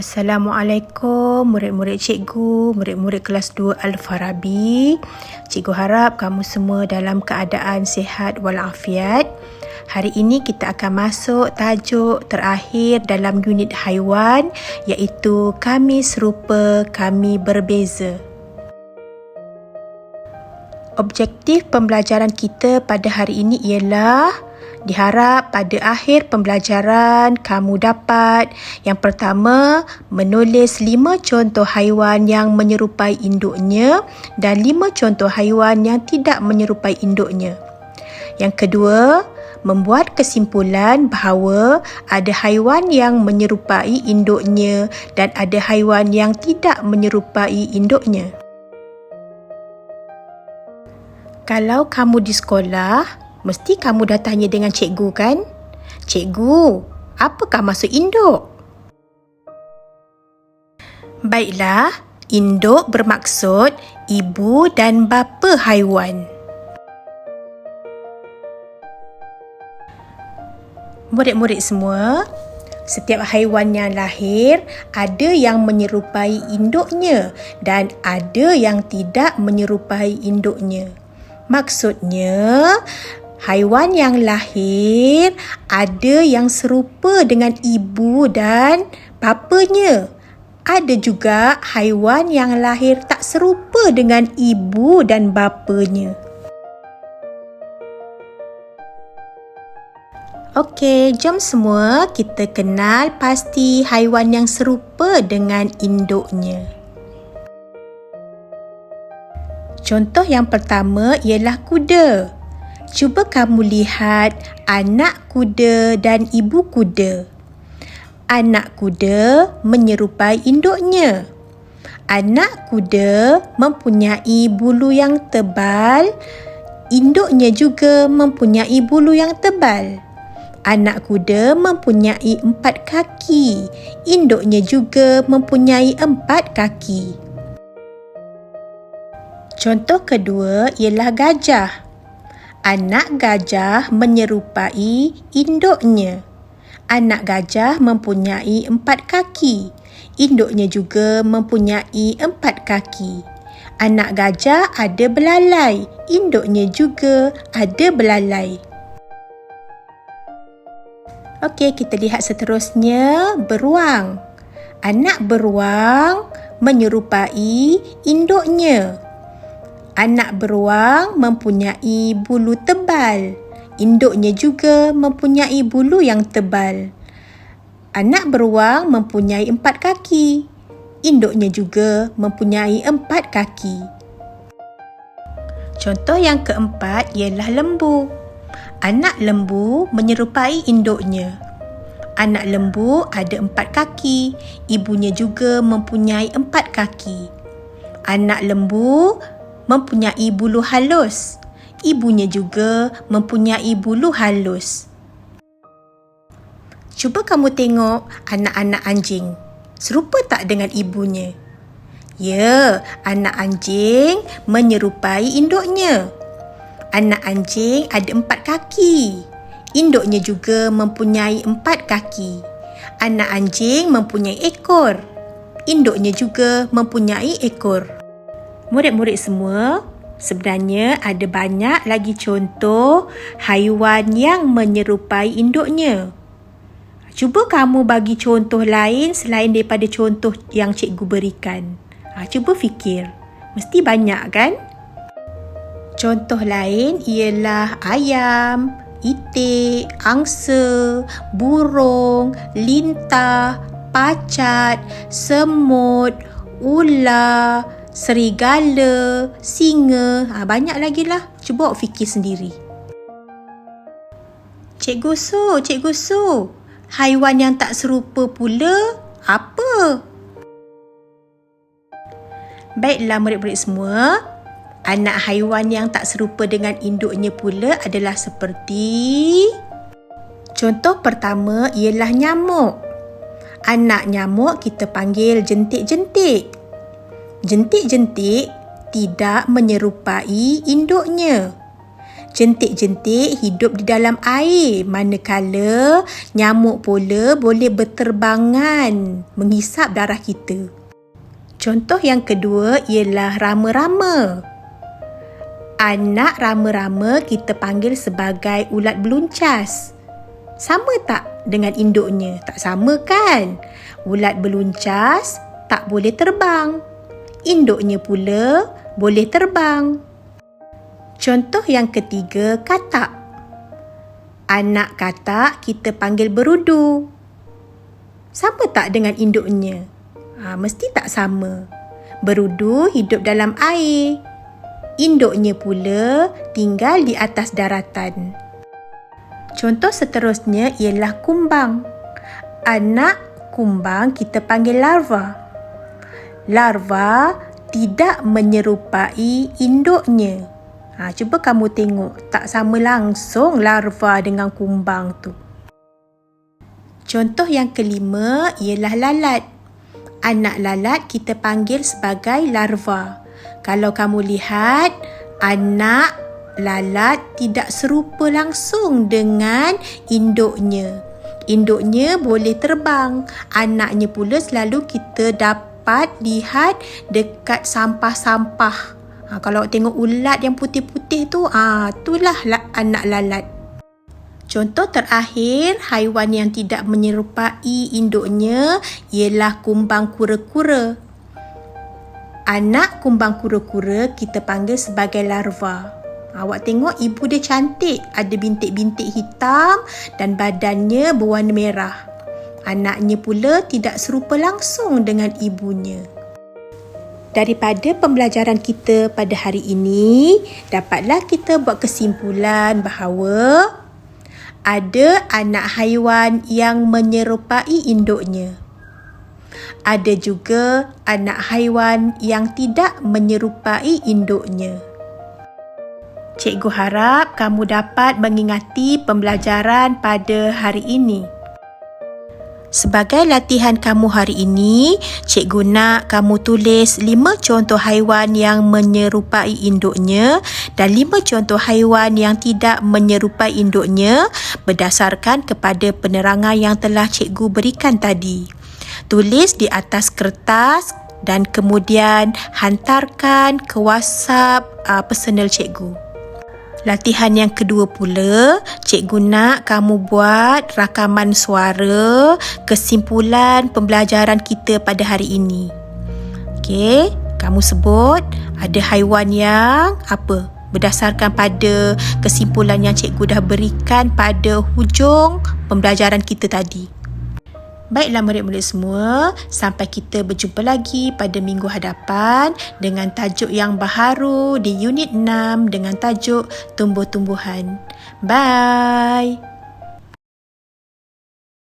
Assalamualaikum murid-murid cikgu, murid-murid kelas 2 Al-Farabi. Cikgu harap kamu semua dalam keadaan sihat walafiat. Hari ini kita akan masuk tajuk terakhir dalam unit haiwan, iaitu kami serupa, kami berbeza. Objektif pembelajaran kita pada hari ini ialah diharap pada akhir pembelajaran kamu dapat yang pertama menulis 5 contoh haiwan yang menyerupai induknya dan 5 contoh haiwan yang tidak menyerupai induknya. Yang kedua, membuat kesimpulan bahawa ada haiwan yang menyerupai induknya dan ada haiwan yang tidak menyerupai induknya. Kalau kamu di sekolah, mesti kamu dah tanya dengan cikgu kan? Cikgu, apakah maksud induk? Baiklah, induk bermaksud ibu dan bapa haiwan. Murid-murid semua, setiap haiwan yang lahir ada yang menyerupai induknya dan ada yang tidak menyerupai induknya. Maksudnya, haiwan yang lahir ada yang serupa dengan ibu dan bapanya. Ada juga haiwan yang lahir tak serupa dengan ibu dan bapanya. Okey, jom semua kita kenal pasti haiwan yang serupa dengan induknya. Contoh yang pertama ialah kuda. Cuba kamu lihat anak kuda dan ibu kuda. Anak kuda menyerupai induknya. Anak kuda mempunyai bulu yang tebal. Induknya juga mempunyai bulu yang tebal. Anak kuda mempunyai 4 kaki. Induknya juga mempunyai 4 kaki. Contoh kedua ialah gajah. Anak gajah menyerupai induknya. Anak gajah mempunyai 4 kaki. Induknya juga mempunyai 4 kaki. Anak gajah ada belalai. Induknya juga ada belalai. Okey, kita lihat seterusnya, beruang. Anak beruang menyerupai induknya. Anak beruang mempunyai bulu tebal. Induknya juga mempunyai bulu yang tebal. Anak beruang mempunyai 4 kaki. Induknya juga mempunyai 4 kaki. Contoh yang keempat ialah lembu. Anak lembu menyerupai induknya. Anak lembu ada 4 kaki. Ibunya juga mempunyai 4 kaki. Anak lembu mempunyai bulu halus. Ibunya juga mempunyai bulu halus. Cuba kamu tengok anak-anak anjing. Serupa tak dengan ibunya? Ya, anak anjing menyerupai induknya. Anak anjing ada 4 kaki. Induknya juga mempunyai 4 kaki. Anak anjing mempunyai ekor. Induknya juga mempunyai ekor. Murid-murid semua, sebenarnya ada banyak lagi contoh haiwan yang menyerupai induknya. Cuba kamu bagi contoh lain selain daripada contoh yang cikgu berikan. Cuba fikir. Mesti banyak kan? Contoh lain ialah ayam, itik, angsa, burung, lintah, pacat, semut, ular, serigala, singa, banyak lagi lah. Cuba awak fikir sendiri. Cikgu Su, haiwan yang tak serupa pula apa? Baiklah murid-murid semua, anak haiwan yang tak serupa dengan induknya pula adalah seperti... Contoh pertama ialah nyamuk. Anak nyamuk kita panggil jentik-jentik. Jentik-jentik tidak menyerupai induknya. Jentik-jentik hidup di dalam air, manakala nyamuk pula boleh berterbangan menghisap darah kita. Contoh yang kedua ialah rama-rama. Anak rama-rama kita panggil sebagai ulat beluncas. Sama tak dengan induknya? Tak sama kan? Ulat beluncas tak boleh terbang. Induknya pula boleh terbang. Contoh yang ketiga, katak. Anak katak kita panggil berudu. Sama tak dengan induknya? Mesti tak sama. Berudu hidup dalam air. Induknya pula tinggal di atas daratan. Contoh seterusnya ialah kumbang. Anak kumbang kita panggil larva. Larva tidak menyerupai induknya. Cuba kamu tengok, tak sama langsung larva dengan kumbang tu. Contoh yang kelima ialah lalat. Anak lalat kita panggil sebagai larva. Kalau kamu lihat, anak lalat tidak serupa langsung dengan induknya. Induknya boleh terbang. Anaknya pula selalu kita dapat lihat dekat sampah-sampah. Kalau tengok ulat yang putih-putih tu, itulah anak lalat. Contoh terakhir, haiwan yang tidak menyerupai induknya ialah kumbang kura-kura. Anak kumbang kura-kura kita panggil sebagai larva. Awak tengok ibu dia cantik, ada bintik-bintik hitam dan badannya berwarna merah. Anaknya pula tidak serupa langsung dengan ibunya. Daripada pembelajaran kita pada hari ini, dapatlah kita buat kesimpulan bahawa ada anak haiwan yang menyerupai induknya. Ada juga anak haiwan yang tidak menyerupai induknya. Cikgu harap kamu dapat mengingati pembelajaran pada hari ini. Sebagai latihan kamu hari ini, cikgu nak kamu tulis 5 contoh haiwan yang menyerupai induknya dan 5 contoh haiwan yang tidak menyerupai induknya berdasarkan kepada penerangan yang telah cikgu berikan tadi. Tulis di atas kertas dan kemudian hantarkan ke WhatsApp personal cikgu. Latihan yang kedua pula, cikgu nak kamu buat rakaman suara kesimpulan pembelajaran kita pada hari ini. Okey, kamu sebut ada haiwan yang apa? Berdasarkan pada kesimpulan yang cikgu dah berikan pada hujung pembelajaran kita tadi. Baiklah murid-murid semua, sampai kita berjumpa lagi pada minggu hadapan dengan tajuk yang baharu di unit 6 dengan tajuk tumbuh-tumbuhan. Bye!